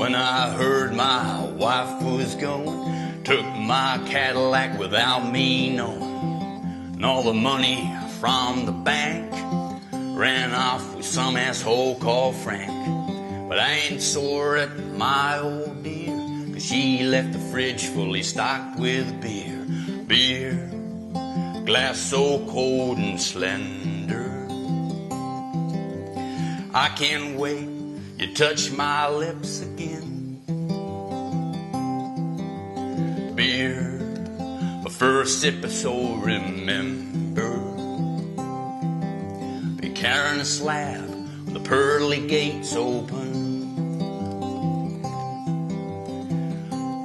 When I heard my wife was going, took my Cadillac without me knowing, and all the money from the bank ran off with some asshole called Frank. But I ain't sore at my old dear, 'cause she left the fridge fully stocked with beer. Beer, glass so cold and slender, I can't wait, you touch my lips again. Beer, my first sip I so remember, be carrying a slab with the pearly gates open.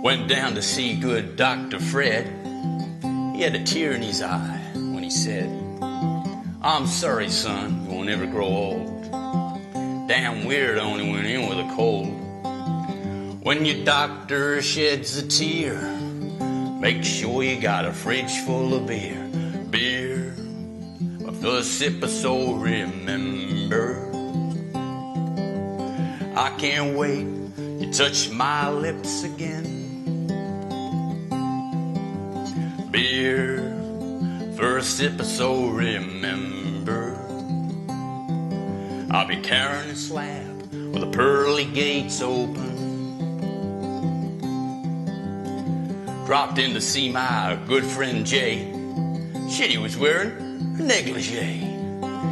Went down to see good Dr. Fred. He had a tear in his eye when he said, I'm sorry, son, you won't ever grow old. Damn weird, I only went in with a cold. When your doctor sheds a tear, make sure you got a fridge full of beer. Beer, my first sip I so remember, I can't wait, you touch my lips again. Beer, first sip I so remember, I'll be carrying a slab with the pearly gates open. Dropped in to see my good friend Jay. Shit, he was wearing a negligee.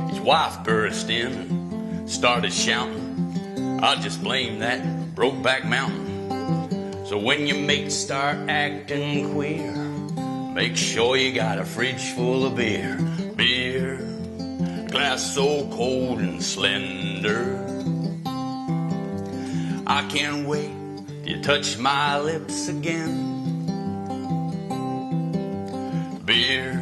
His wife burst in and started shouting, I'll just blame that Brokeback Mountain. So when your mates start acting queer, make sure you got a fridge full of beer. Beer, glass so cold and slender, I can't wait till you touch my lips again. Beer,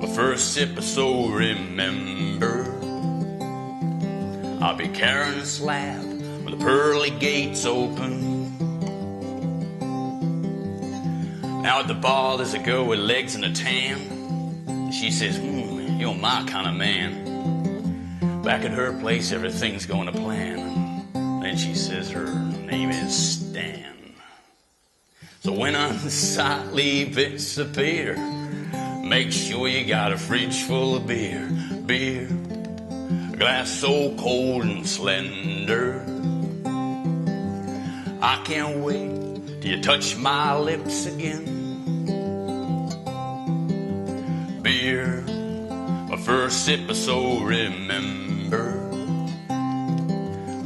my first sip I so remember, I'll be carrying a slab with the pearly gates open. Now at the bar there's a girl with legs and a tan. She says, you're my kind of man. Back at her place everything's going to plan. Then she says her name is Stan. So when unsightly bits appear, make sure you got a fridge full of beer. Beer, a glass so cold and slender, I can't wait till you touch my lips again. Beer, my first sip I so remember,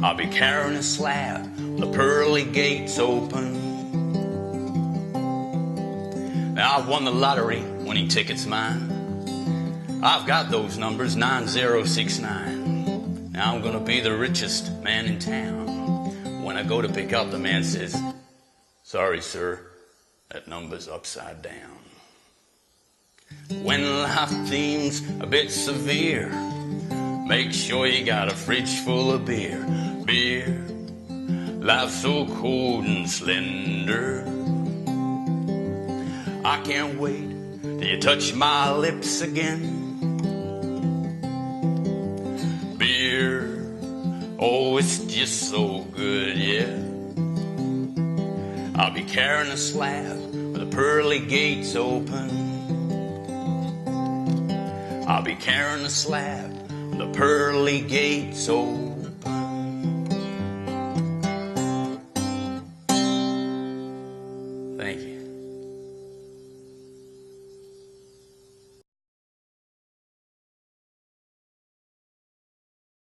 I'll be carrying a slab with the pearly gates open. Now I've won the lottery, winning tickets mine. I've got those numbers, 9069. Now I'm gonna be the richest man in town. When I go to pick up, the man says, sorry sir, that number's upside down. When life seems a bit severe, make sure you got a fridge full of beer. Beer, life so cold and slender, I can't wait till you touch my lips again. Beer, oh it's just so good, yeah. I'll be carrying a slab with the pearly gates open. I'll be carrying a slab with the pearly gates open. Thank you.